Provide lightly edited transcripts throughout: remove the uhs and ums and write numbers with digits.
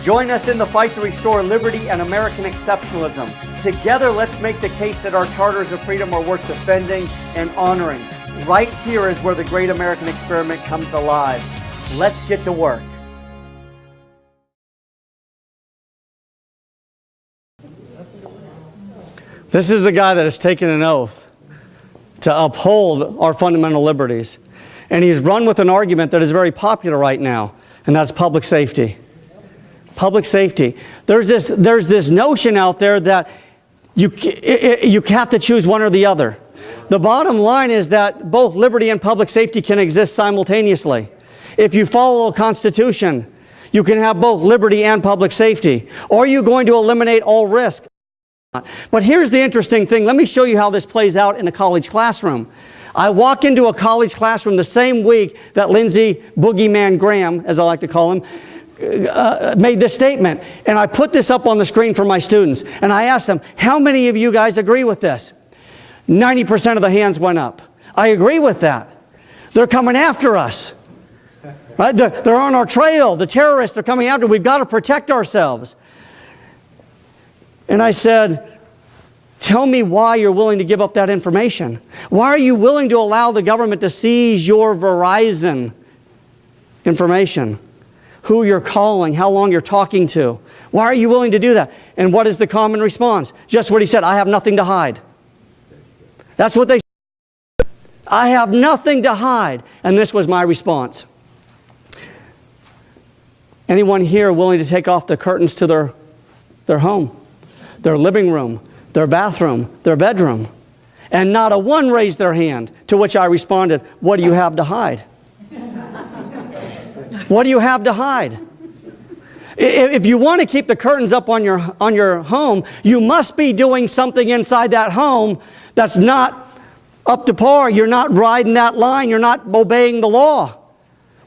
Join us in the fight to restore liberty and American exceptionalism. Together, let's make the case that our charters of freedom are worth defending and honoring. Right here is where the great American experiment comes alive. Let's get to work. This is a guy that has taken an oath to uphold our fundamental liberties. And he's run with an argument that is very popular right now, and that's public safety. Public safety. There's this notion out there that you have to choose one or the other. The bottom line is that both liberty and public safety can exist simultaneously. If you follow a constitution, you can have both liberty and public safety. Or are you going to eliminate all risk? But here's the interesting thing. Let me show you how this plays out in a college classroom. I walk into a college classroom the same week that Lindsey Boogeyman Graham, as I like to call him, made this statement. And I put this up on the screen for my students. And I asked them, how many of you guys agree with this? 90% of the hands went up. I agree with that. They're coming after us. Right? They're on our trail. The terrorists are coming after us. We've got to protect ourselves. And I said, tell me why you're willing to give up that information. Why are you willing to allow the government to seize your Verizon information? Who you're calling, how long you're talking to. Why are you willing to do that? And what is the common response? Just what he said, I have nothing to hide. That's what they said. I have nothing to hide. And this was my response. Anyone here willing to take off the curtains to their home, their living room, their bathroom, their bedroom? And not a one raised their hand, to which I responded, what do you have to hide? What do you have to hide? If you want to keep the curtains up on your home, you must be doing something inside that home that's not up to par. You're not riding that line. You're not obeying the law.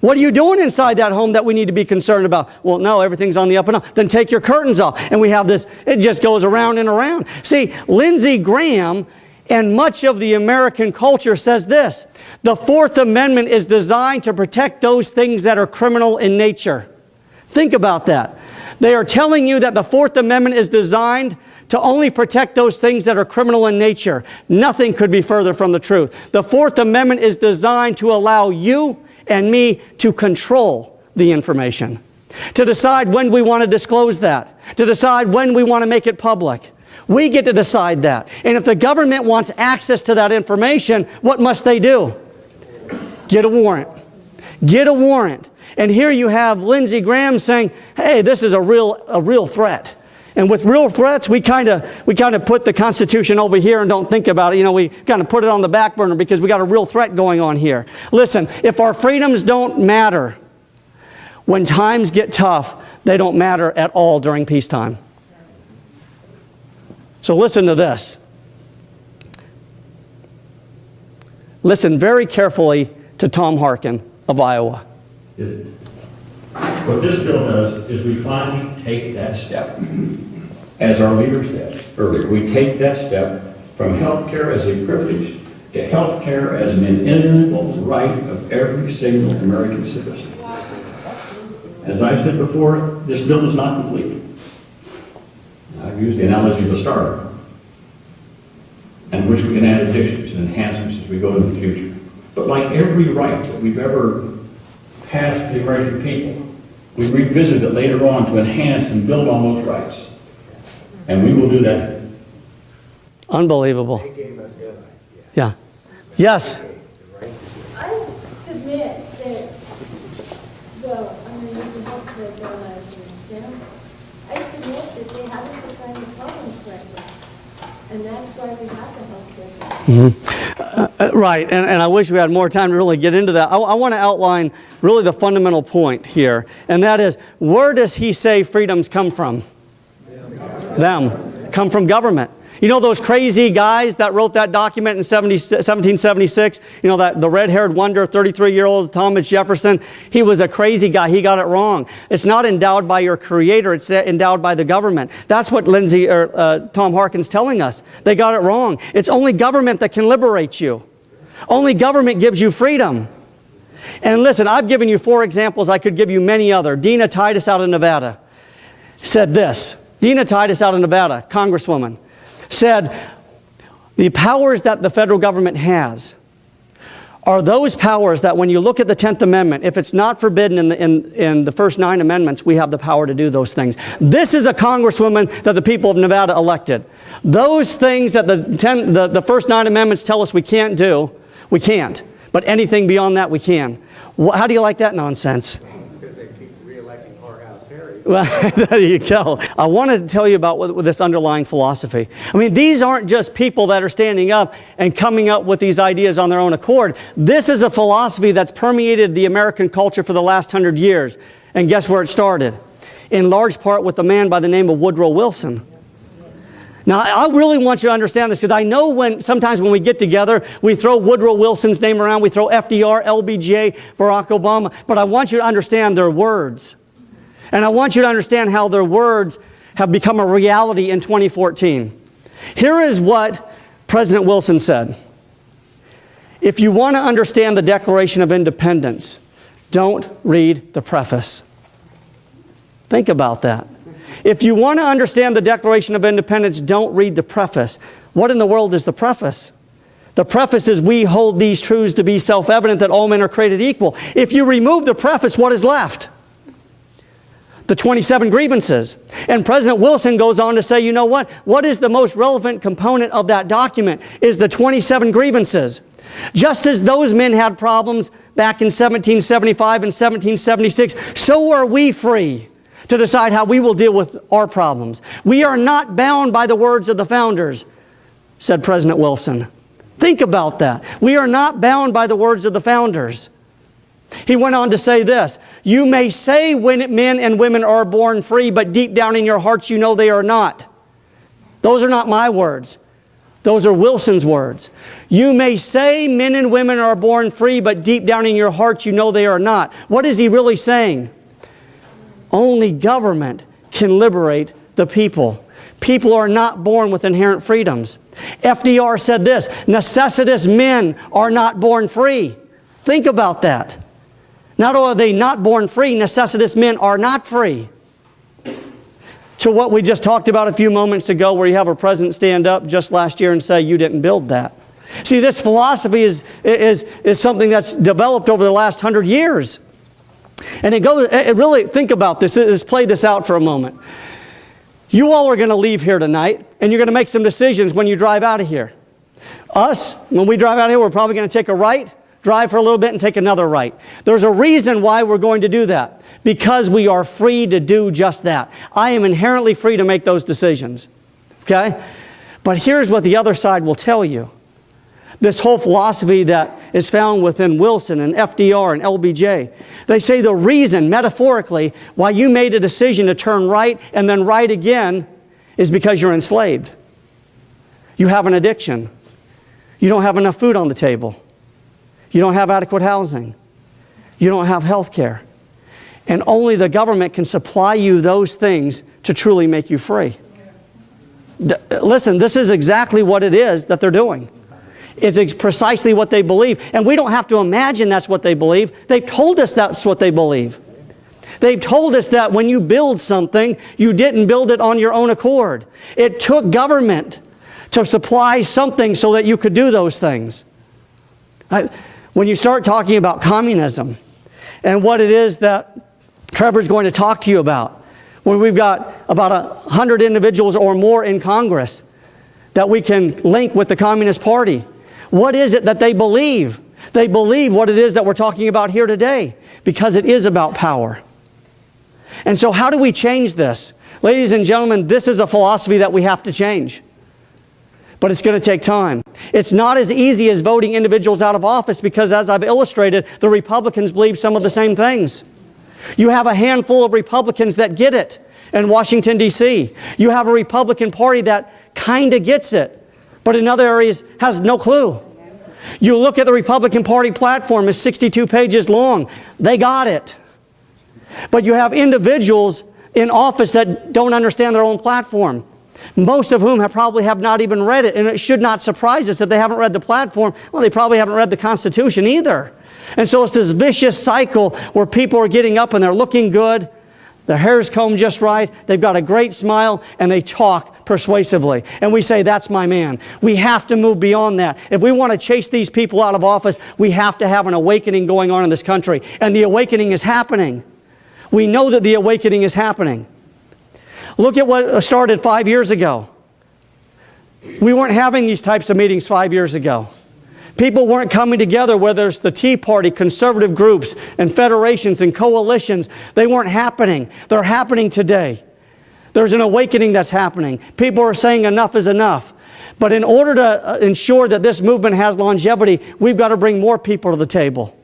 What are you doing inside that home that we need to be concerned about? Well, no, everything's on the up and up. Then take your curtains off. And we have this, it just goes around and around. See, Lindsey Graham and much of the American culture says this: the Fourth Amendment is designed to protect those things that are criminal in nature. Think about that. They are telling you that the Fourth Amendment is designed to only protect those things that are criminal in nature. Nothing could be further from the truth. The Fourth Amendment is designed to allow you and me to control the information, to decide when we want to disclose that, to decide when we want to make it public. We get to decide that. And if the government wants access to that information, what must they do? Get a warrant. Get a warrant. And here you have Lindsey Graham saying, hey, this is a real threat. And with real threats, we kind of put the Constitution over here and don't think about it. You know, we kind of put it on the back burner because we got a real threat going on here. Listen, if our freedoms don't matter, when times get tough, they don't matter at all during peacetime. So listen to this. Listen very carefully to Tom Harkin of Iowa. What this bill does is we finally take that step. As our leader said earlier, we take that step from health care as a privilege to health care as an inalienable right of every single American citizen. As I said before, this bill is not complete. I've used the analogy of a starter, and which we can add additions and enhancements as we go into the future. But like every right that we've ever passed to the American people, we revisit it later on to enhance and build on those rights. And we will do that. Unbelievable. Yeah. Yes. I submit that, well, I'm going to use the health care bill as an example. I submit that they haven't defined the problem correctly. And that's why we have the health care bill. Mm-hmm. Right, and I wish we had more time to really get into that. I want to outline really the fundamental point here, and that is, where does he say freedoms come from? Them. Come from government. You know those crazy guys that wrote that document in 1776? You know, that the red-haired wonder, 33-year-old Thomas Jefferson? He was a crazy guy. He got it wrong. It's not endowed by your creator. It's endowed by the government. That's what Tom Harkin's telling us. They got it wrong. It's only government that can liberate you. Only government gives you freedom. And listen, I've given you 4 examples. I could give you many other. Dina Titus out of Nevada. said this. Dina Titus out of Nevada, congresswoman, said, the powers that the federal government has are those powers that when you look at the 10th Amendment, if it's not forbidden in the first 9 amendments, we have the power to do those things. This is a congresswoman that the people of Nevada elected. Those things that the first 9 amendments tell us we can't do, we can't. But anything beyond that, we can. How do you like that nonsense? It's because they keep re-electing Whorehouse Harry. Well, there you go. I wanted to tell you about what this underlying philosophy. I mean, these aren't just people that are standing up and coming up with these ideas on their own accord. This is a philosophy that's permeated the American culture for the last 100 years. And guess where it started? In large part with a man by the name of Woodrow Wilson. Now, I really want you to understand this, because I know sometimes when we get together, we throw Woodrow Wilson's name around, we throw FDR, LBJ, Barack Obama, but I want you to understand their words. And I want you to understand how their words have become a reality in 2014. Here is what President Wilson said. If you want to understand the Declaration of Independence, don't read the preface. Think about that. If you want to understand the Declaration of Independence, don't read the preface. What in the world is the preface? The preface is, we hold these truths to be self-evident, that all men are created equal. If you remove the preface, what is left? The 27 grievances. And President Wilson goes on to say, you know what? What is the most relevant component of that document is the 27 grievances. Just as those men had problems back in 1775 and 1776, so are we free to decide how we will deal with our problems. We are not bound by the words of the founders, said President Wilson. Think about that. We are not bound by the words of the founders. He went on to say this, you may say when men and women are born free, but deep down in your hearts you know they are not. Those are not my words. Those are Wilson's words. You may say men and women are born free, but deep down in your hearts you know they are not. What is he really saying? Only government can liberate the people. People are not born with inherent freedoms. FDR said this, necessitous men are not born free. Think about that. Not only are they not born free, necessitous men are not free. To what we just talked about a few moments ago, where you have a president stand up just last year and say, you didn't build that. See, this philosophy is something that's developed over the last 100 years. And really, think about this. Let's play this out for a moment. You all are going to leave here tonight, and you're going to make some decisions when you drive out of here. Us, when we drive out of here, we're probably going to take a right, drive for a little bit, and take another right. There's a reason why we're going to do that. Because we are free to do just that. I am inherently free to make those decisions. Okay? But here's what the other side will tell you. This whole philosophy that is found within Wilson and FDR and LBJ. They say the reason, metaphorically, why you made a decision to turn right and then right again is because you're enslaved. You have an addiction. You don't have enough food on the table. You don't have adequate housing. You don't have health care. And only the government can supply you those things to truly make you free. Listen, this is exactly what it is that they're doing. It's precisely what they believe. And we don't have to imagine that's what they believe. They've told us that's what they believe. They've told us that when you build something, you didn't build it on your own accord. It took government to supply something so that you could do those things. When you start talking about communism and what it is that Trevor's going to talk to you about, when we've got about 100 individuals or more in Congress that we can link with the Communist Party, what is it that they believe? They believe what it is that we're talking about here today, because it is about power. And so how do we change this? Ladies and gentlemen, this is a philosophy that we have to change. But it's going to take time. It's not as easy as voting individuals out of office, because as I've illustrated, the Republicans believe some of the same things. You have a handful of Republicans that get it in Washington, D.C. You have a Republican Party that kind of gets it, but in other areas has no clue. You look at the Republican Party platform, it's 62 pages long. They got it. But you have individuals in office that don't understand their own platform, most of whom probably have not even read it. And it should not surprise us that they haven't read the platform. Well, they probably haven't read the Constitution either. And so it's this vicious cycle where people are getting up and they're looking good. their hair's combed just right, they've got a great smile, and they talk persuasively. And we say, that's my man. We have to move beyond that. If we want to chase these people out of office, we have to have an awakening going on in this country. And the awakening is happening. We know that the awakening is happening. Look at what started 5 years ago. We weren't having these types of meetings 5 years ago. People weren't coming together, whether it's the Tea Party, conservative groups, and federations and coalitions. They weren't happening. They're happening today. There's an awakening that's happening. People are saying enough is enough. But in order to ensure that this movement has longevity, we've got to bring more people to the table.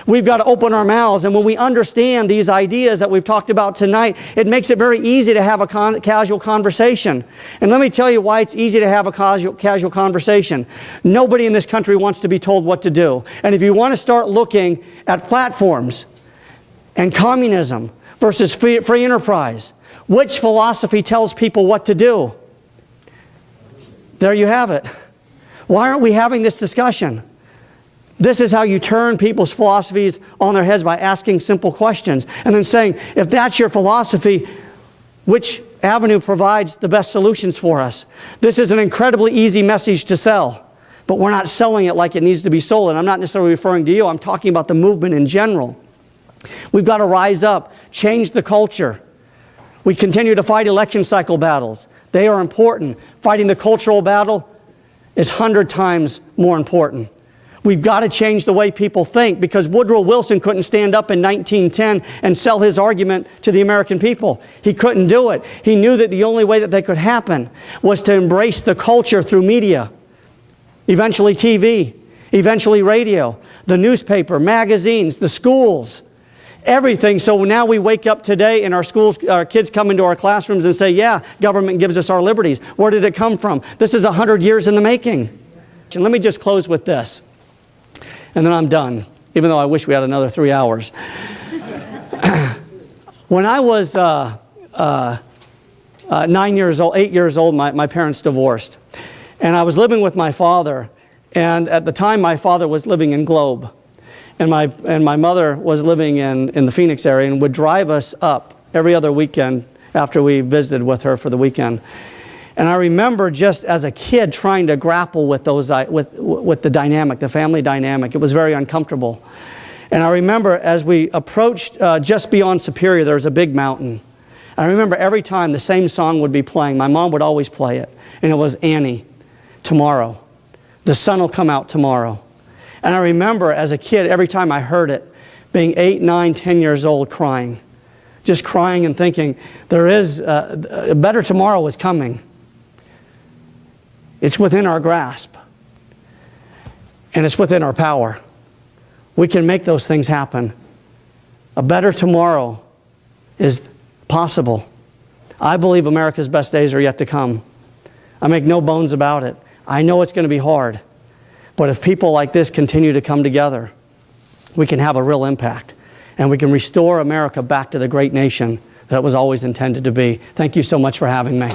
We've got to open our mouths, and when we understand these ideas that we've talked about tonight, it makes it very easy to have a casual conversation. And let me tell you why it's easy to have a casual conversation. Nobody in this country wants to be told what to do. And if you want to start looking at platforms and communism versus free enterprise, which philosophy tells people what to do? There you have it. Why aren't we having this discussion? This is how you turn people's philosophies on their heads, by asking simple questions and then saying, if that's your philosophy, which avenue provides the best solutions for us? This is an incredibly easy message to sell, but we're not selling it like it needs to be sold. And I'm not necessarily referring to you. I'm talking about the movement in general. We've got to rise up, change the culture. We continue to fight election cycle battles. They are important. Fighting the cultural battle is 100 times more important. We've got to change the way people think, because Woodrow Wilson couldn't stand up in 1910 and sell his argument to the American people. He couldn't do it. He knew that the only way that they could happen was to embrace the culture through media, eventually TV, eventually radio, the newspaper, magazines, the schools, everything. So now we wake up today and our schools, our kids come into our classrooms and say, yeah, government gives us our liberties. Where did it come from? This is 100 years in the making. And let me just close with this. And then I'm done, even though I wish we had another 3 hours. When I was 8 years old, my parents divorced. And I was living with my father. And at the time, my father was living in Globe. And my mother was living in the Phoenix area and would drive us up every other weekend after we visited with her for the weekend. And I remember just as a kid trying to grapple with those with the dynamic, the family dynamic. It was very uncomfortable. And I remember as we approached just beyond Superior, there was a big mountain. I remember every time the same song would be playing. My mom would always play it. And it was Annie, tomorrow. The sun will come out tomorrow. And I remember as a kid, every time I heard it, being 8, 9, 10 years old, crying. Just crying and thinking, there is a better tomorrow is coming. It's within our grasp. And it's within our power. We can make those things happen. A better tomorrow is possible. I believe America's best days are yet to come. I make no bones about it. I know it's going to be hard. But if people like this continue to come together, we can have a real impact. And we can restore America back to the great nation that it was always intended to be. Thank you so much for having me.